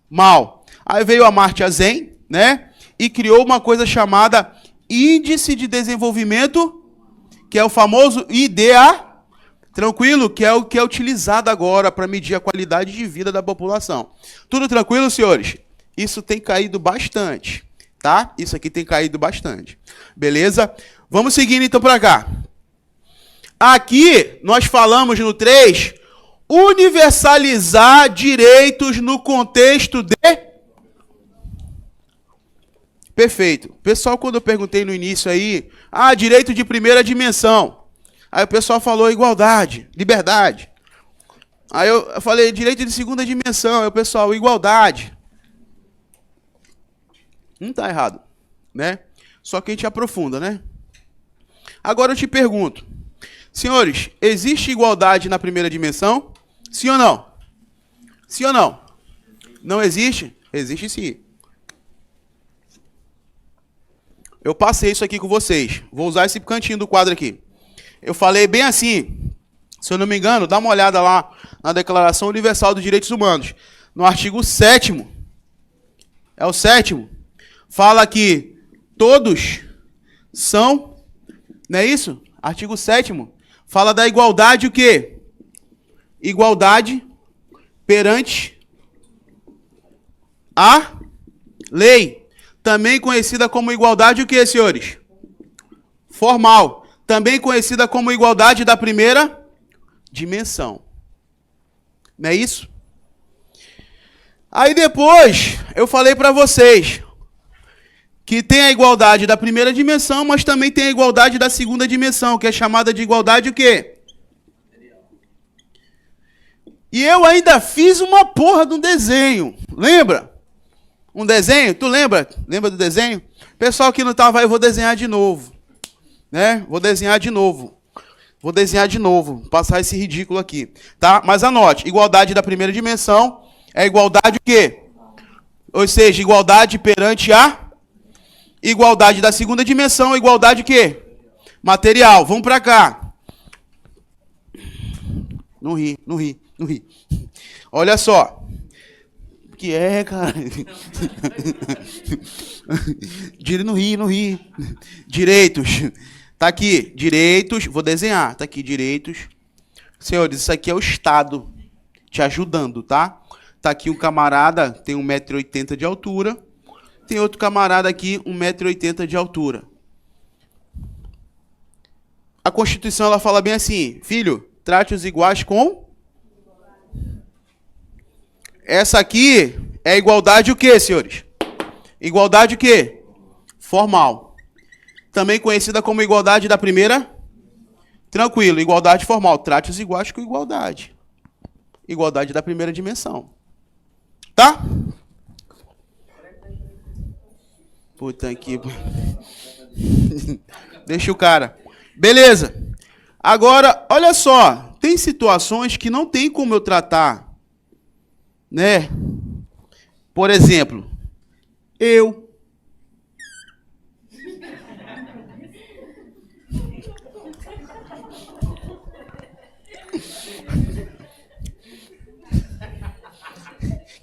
mal. Aí veio a Amartya Sen, né, e criou uma coisa chamada Índice de Desenvolvimento, que é o famoso IDH, tranquilo? Que é o que é utilizado agora para medir a qualidade de vida da população. Tudo tranquilo, senhores? Isso tem caído bastante, tá? Isso aqui tem caído bastante. Beleza? Vamos seguindo então para cá. Aqui nós falamos no 3, universalizar direitos no contexto de... Perfeito. Pessoal, quando eu perguntei no início aí, direito de primeira dimensão. Aí o pessoal falou igualdade, liberdade. Aí eu falei direito de segunda dimensão. Aí o pessoal, igualdade. Não tá errado, né? Só que a gente aprofunda, né? Agora eu te pergunto, senhores, existe igualdade na primeira dimensão? Sim ou não? Sim ou não? Não existe? Existe sim. Eu passei isso aqui com vocês. Vou usar esse cantinho do quadro aqui. Eu falei bem assim, se eu não me engano, dá uma olhada lá na Declaração Universal dos Direitos Humanos. No artigo 7º, é o 7º, fala que todos são, não é isso? Artigo 7º, fala da igualdade o quê? Igualdade perante a lei. Também conhecida como igualdade o quê, senhores? Formal. Também conhecida como igualdade da primeira dimensão. Não é isso? Aí depois, eu falei para vocês que tem a igualdade da primeira dimensão, mas também tem a igualdade da segunda dimensão, que é chamada de igualdade o quê? E eu ainda fiz uma porra de um desenho. Lembra? Um desenho? Tu lembra? Lembra do desenho? Pessoal que não estava aí, eu vou desenhar de novo. Né? Vou desenhar de novo. Passar esse ridículo aqui. Tá? Mas anote. Igualdade da primeira dimensão é igualdade o quê? Ou seja, igualdade perante a... Igualdade da segunda dimensão, igualdade o quê? Material. Vamos para cá. Não ri. Olha só. Que é, cara? Não ri. Direitos. Tá aqui, direitos. Vou desenhar. Tá aqui, direitos. Senhores, isso aqui é o Estado te ajudando, tá? Tá aqui um camarada, tem 1,80 m de altura. Tem outro camarada aqui, 1,80 m de altura. A Constituição, ela fala bem assim, filho, trate os iguais com... Essa aqui é igualdade o quê, senhores? Igualdade o quê? Formal. Também conhecida como igualdade da primeira... Tranquilo, igualdade formal. Trate os iguais com igualdade. Igualdade da primeira dimensão. Tá? Puta que... Deixa o cara. Beleza. Agora, olha só. Tem situações que não tem como eu tratar... Né? Por exemplo, eu.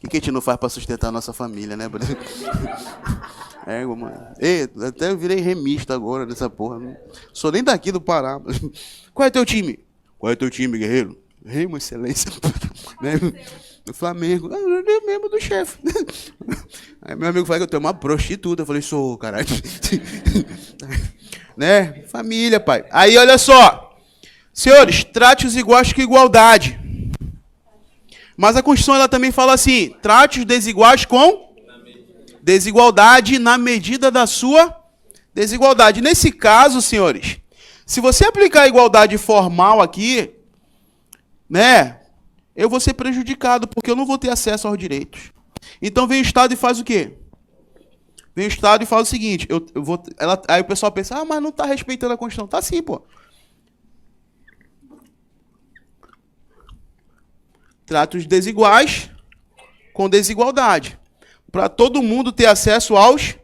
O que a gente não faz para sustentar a nossa família, né? Mano. Até eu virei remista agora dessa porra. Não sou nem daqui do Pará. Qual é teu time? Qual é teu time, guerreiro? Rei, uma excelência. Né? Do Flamengo. Eu mesmo do chefe. Aí meu amigo fala que eu tenho uma prostituta. Eu falei, sou, caralho. Né? Família, pai. Aí, olha só. Senhores, trate os iguais com igualdade. Mas a Constituição, ela também fala assim, trate os desiguais com Desigualdade na medida da sua desigualdade. Nesse caso, senhores, se você aplicar a igualdade formal aqui, né, eu vou ser prejudicado, porque eu não vou ter acesso aos direitos. Então vem o Estado e faz o quê? Vem o Estado e fala o seguinte, aí o pessoal pensa, ah, mas não está respeitando a Constituição. Tá sim, pô. Trata os desiguais com desigualdade. Para todo mundo ter acesso aos...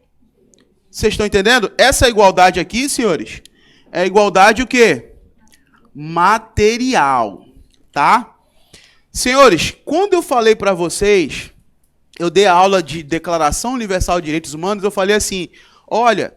Vocês estão entendendo? Essa igualdade aqui, senhores, é a igualdade o quê? Material, tá? Senhores, quando eu falei para vocês, eu dei a aula de Declaração Universal de Direitos Humanos, eu falei assim, olha,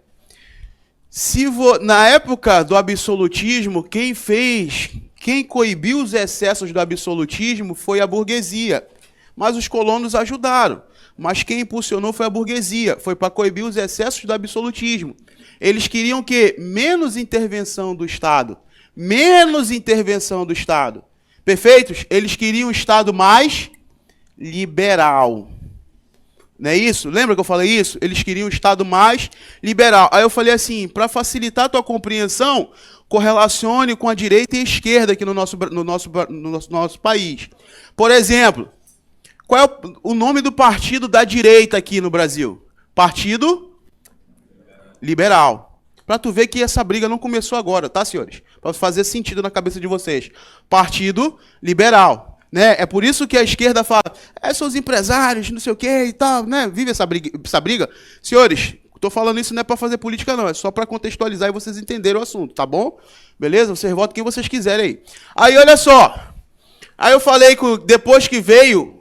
na época do absolutismo, quem coibiu os excessos do absolutismo foi a burguesia, mas os colonos ajudaram. Mas quem impulsionou foi a burguesia, foi para coibir os excessos do absolutismo. Eles queriam o quê? Menos intervenção do Estado. Menos intervenção do Estado. Perfeitos? Eles queriam um Estado mais liberal. Não é isso? Lembra que eu falei isso? Eles queriam um Estado mais liberal. Aí eu falei assim, para facilitar a tua compreensão, correlacione com a direita e a esquerda aqui no nosso país. Por exemplo, qual é o nome do partido da direita aqui no Brasil? Partido Liberal. Para tu ver que essa briga não começou agora, tá, senhores? Para fazer sentido na cabeça de vocês. Partido Liberal. Né? É por isso que a esquerda fala, são os empresários, não sei o que e tal, né? Vive essa briga. Senhores, estou falando isso não é para fazer política não, é só para contextualizar e vocês entenderem o assunto, tá bom? Beleza? Vocês votam quem vocês quiserem aí. Aí, olha só. Aí eu falei que depois que veio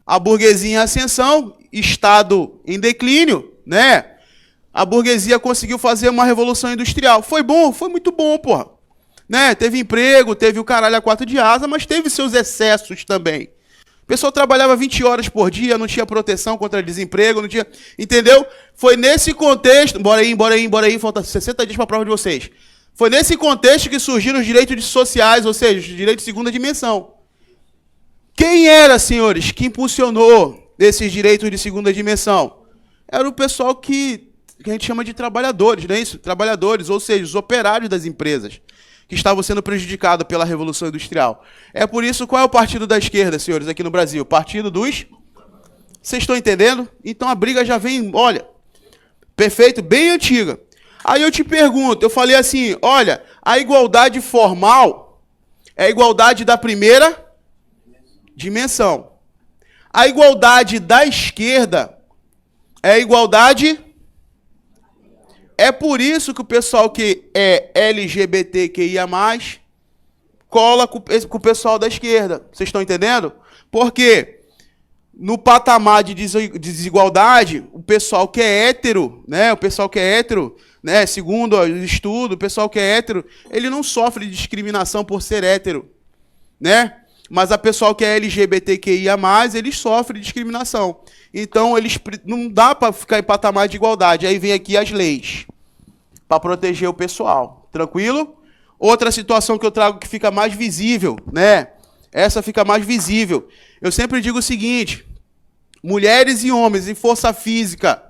a burguesia em ascensão, Estado em declínio, né? A burguesia conseguiu fazer uma revolução industrial. Foi bom, foi muito bom, porra. Né? Teve emprego, teve o caralho a 4 de asa, mas teve seus excessos também. O pessoal trabalhava 20 horas por dia, não tinha proteção contra desemprego, não tinha... Entendeu? Foi nesse contexto... Bora aí, falta 60 dias para a prova de vocês. Foi nesse contexto que surgiram os direitos sociais, ou seja, os direitos de segunda dimensão. Quem era, senhores, que impulsionou esses direitos de segunda dimensão? Era o pessoal que a gente chama de trabalhadores, não é isso? Trabalhadores, ou seja, os operários das empresas, que estavam sendo prejudicados pela Revolução Industrial. É por isso, qual é o partido da esquerda, senhores, aqui no Brasil? Partido dos... Vocês estão entendendo? Então a briga já vem, olha, perfeito, bem antiga. Aí eu te pergunto, eu falei assim, olha, a igualdade formal é a igualdade da primeira dimensão. A igualdade da esquerda é a igualdade... É por isso que o pessoal que é LGBTQIA+, cola com o pessoal da esquerda. Vocês estão entendendo? Porque no patamar de desigualdade, o pessoal que é hétero, né, segundo o estudo, o pessoal que é hétero, ele não sofre discriminação por ser hétero, né? Mas a pessoal que é LGBTQIA+, eles sofrem discriminação. Então, eles não dá para ficar em patamar de igualdade. Aí vem aqui as leis para proteger o pessoal. Tranquilo? Outra situação que eu trago que fica mais visível, né? Essa fica mais visível. Eu sempre digo o seguinte, mulheres e homens em força física,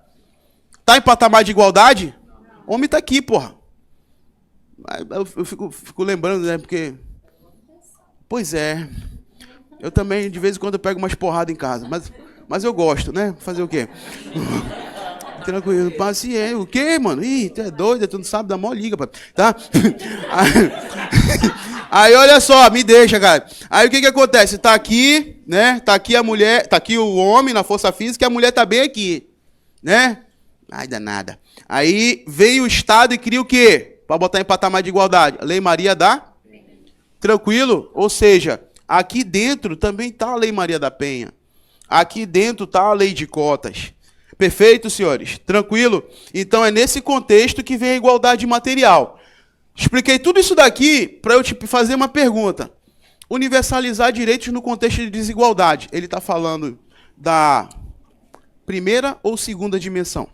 tá em patamar de igualdade? Homem tá aqui, porra. Eu fico lembrando, né? Porque... Pois é. Eu também, de vez em quando, eu pego umas porradas em casa. Mas eu gosto, né? Fazer o quê? Tranquilo, paciência. O quê, mano? Ih, tu é doido, tu não sabe dar mó liga, pá. Tá? Aí, olha só, me deixa, cara. Aí, o que que acontece? Tá aqui, né? Tá aqui a mulher, tá aqui o homem na força física e a mulher tá bem aqui, né? Ai, danada. Aí, veio o Estado e cria o quê? Pra botar em patamar de igualdade. A Lei Maria da... Tranquilo? Ou seja, aqui dentro também está a Lei Maria da Penha. Aqui dentro está a Lei de Cotas. Perfeito, senhores? Tranquilo? Então é nesse contexto que vem a igualdade material. Expliquei tudo isso daqui para eu te fazer uma pergunta. Universalizar direitos no contexto de desigualdade. Ele está falando da primeira ou segunda dimensão?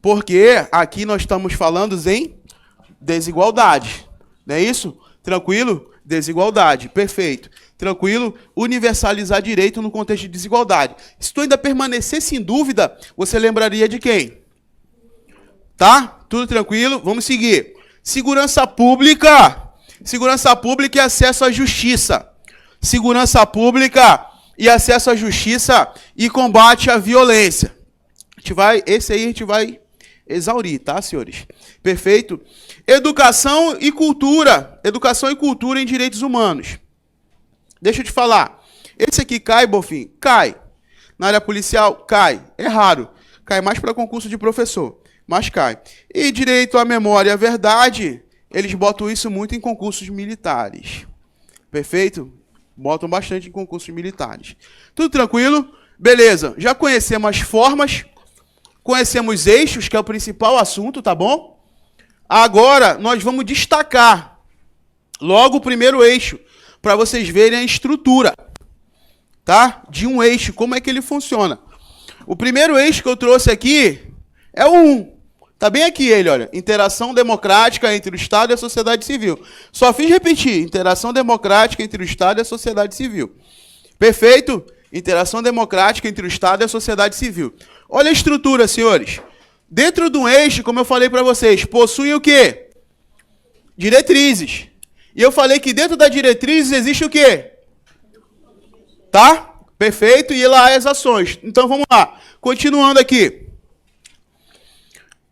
Porque aqui nós estamos falando em desigualdade. Não é isso? Tranquilo? Desigualdade. Perfeito. Tranquilo? Universalizar direito no contexto de desigualdade. Se tu ainda permanecesse em dúvida, você lembraria de quem? Tá? Tudo tranquilo? Vamos seguir. Segurança pública. Segurança pública e acesso à justiça. Segurança pública e acesso à justiça e combate à violência. Esse aí a gente vai exaurir, tá, senhores? Perfeito? Educação e cultura. Educação e cultura em direitos humanos. Deixa eu te falar. Esse aqui cai, Bonfim? Cai. Na área policial? Cai. É raro. Cai mais para concurso de professor, mas cai. E direito à memória e à verdade, eles botam isso muito em concursos militares. Perfeito? Botam bastante em concursos militares. Tudo tranquilo? Beleza. Já conhecemos as formas, conhecemos eixos, que é o principal assunto, tá bom? Agora, nós vamos destacar logo o primeiro eixo, para vocês verem a estrutura, tá? De um eixo, como é que ele funciona. O primeiro eixo que eu trouxe aqui é o 1. Tá bem aqui ele, olha. Interação democrática entre o Estado e a sociedade civil. Só fiz repetir. Interação democrática entre o Estado e a sociedade civil. Perfeito? Interação democrática entre o Estado e a sociedade civil. Olha a estrutura, senhores. Dentro do eixo, como eu falei para vocês, possui o quê? Diretrizes. E eu falei que dentro das diretrizes existe o quê? Tá? Perfeito? E lá as ações. Então vamos lá. Continuando aqui.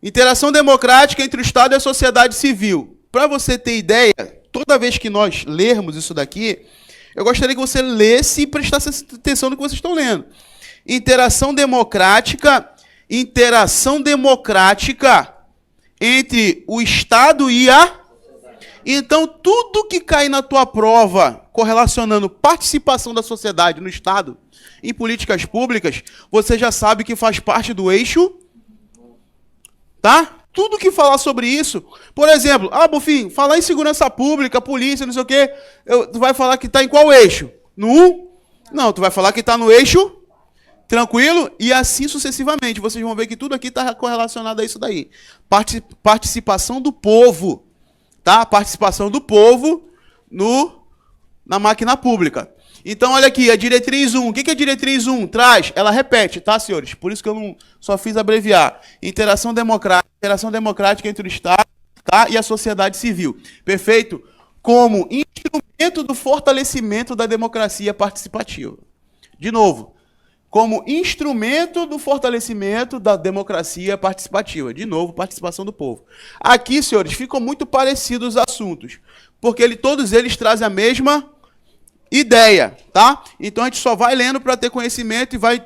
Interação democrática entre o Estado e a sociedade civil. Para você ter ideia, toda vez que nós lermos isso daqui, eu gostaria que você lesse e prestasse atenção no que vocês estão lendo. Interação democrática entre o Estado e a... Então, tudo que cai na tua prova correlacionando participação da sociedade no Estado em políticas públicas, você já sabe que faz parte do eixo, tá? Tudo que falar sobre isso, por exemplo, Bonfim, falar em segurança pública, polícia, não sei o quê, tu vai falar que está em qual eixo? No 1? Não, tu vai falar que está no eixo, tranquilo? E assim sucessivamente. Vocês vão ver que tudo aqui está correlacionado a isso daí. Participação do povo. Tá? Participação do povo na máquina pública. Então, olha aqui, a diretriz 1. O que a diretriz 1 traz? Ela repete, tá, senhores? Por isso que eu não só fiz abreviar. Interação democrática entre o Estado, tá, e a sociedade civil. Perfeito? Como instrumento do fortalecimento da democracia participativa. De novo. Como instrumento do fortalecimento da democracia participativa. De novo, participação do povo. Aqui, senhores, ficam muito parecidos os assuntos, porque todos eles trazem a mesma ideia, tá? Então a gente só vai lendo para ter conhecimento e vai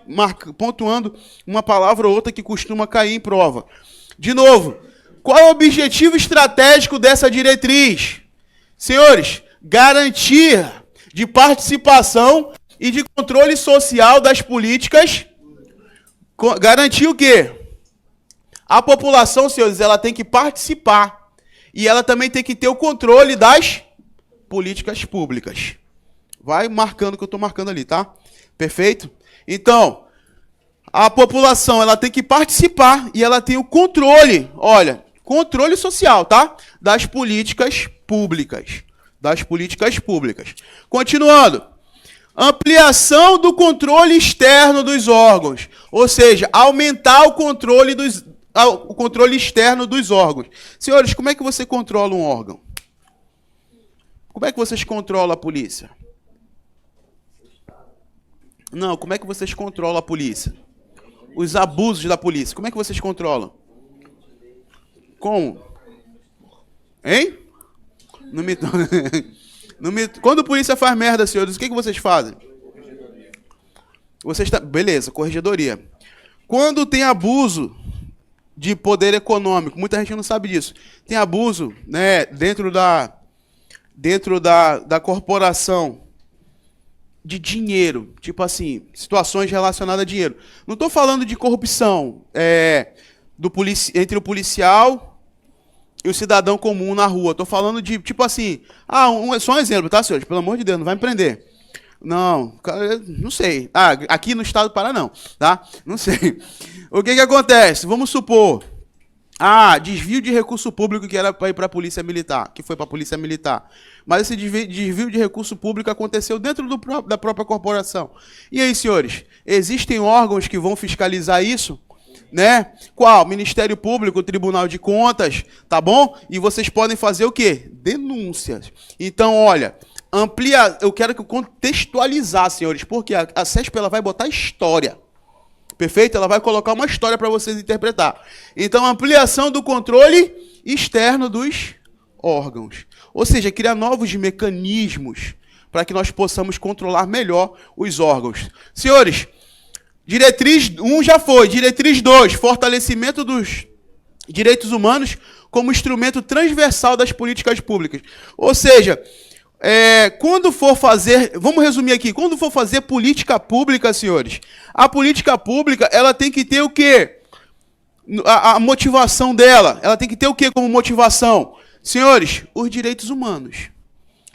pontuando uma palavra ou outra que costuma cair em prova. De novo, qual é o objetivo estratégico dessa diretriz? Senhores, garantia de participação e de controle social das políticas. Garantir o quê? A população, senhores, ela tem que participar. E ela também tem que ter o controle das políticas públicas. Vai marcando o que eu estou marcando ali, tá? Perfeito? Então, a população, ela tem que participar e ela tem o controle, olha, controle social, tá? Das políticas públicas. Das políticas públicas. Continuando. Ampliação do controle externo dos órgãos, ou seja, aumentar o controle externo dos órgãos. Senhores, como é que você controla um órgão? Como é que vocês controlam a polícia? Não, como é que vocês controlam a polícia? Os abusos da polícia, como é que vocês controlam? Como? Hein? Não me... Quando a polícia faz merda, senhores, o que vocês fazem? Beleza, corregedoria. Quando tem abuso de poder econômico, muita gente não sabe disso. Tem abuso, né, dentro da corporação de dinheiro, tipo assim, situações relacionadas a dinheiro. Não estou falando de corrupção entre o policial e o cidadão comum na rua. Estou falando de, tipo assim... só um exemplo, tá, senhores? Pelo amor de Deus, não vai me prender. Não, não sei. Aqui no estado do Pará, não, tá? Não sei. O que acontece? Vamos supor... Ah, desvio de recurso público que era para ir para a Polícia Militar, que foi para a Polícia Militar. Mas esse desvio de recurso público aconteceu dentro da própria corporação. E aí, senhores, existem órgãos que vão fiscalizar isso? Né? Qual? Ministério Público, Tribunal de Contas, tá bom? E vocês podem fazer o quê? Denúncias. Então, olha, eu quero que eu contextualizar, senhores, porque a CESP ela vai botar história. Perfeito? Ela vai colocar uma história para vocês interpretar. Então, ampliação do controle externo dos órgãos. Ou seja, criar novos mecanismos para que nós possamos controlar melhor os órgãos. Senhores, diretriz 1 já foi. Diretriz 2, fortalecimento dos direitos humanos como instrumento transversal das políticas públicas. Ou seja, quando for fazer, vamos resumir aqui, quando for fazer política pública, senhores, a política pública, ela tem que ter o quê? A motivação dela, ela tem que ter o quê como motivação? Senhores, os direitos humanos.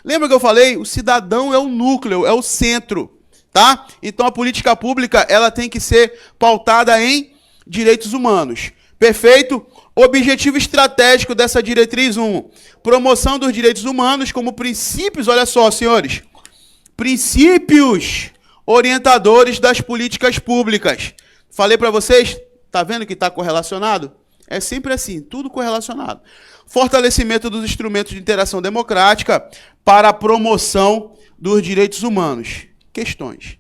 Lembra que eu falei? O cidadão é o núcleo, é o centro, tá? Então a política pública, ela tem que ser pautada em direitos humanos. Perfeito? Objetivo estratégico dessa diretriz 1. Promoção dos direitos humanos como princípios, olha só, senhores. Princípios orientadores das políticas públicas. Falei para vocês, tá vendo que está correlacionado? É sempre assim, tudo correlacionado. Fortalecimento dos instrumentos de interação democrática para a promoção dos direitos humanos. Questões.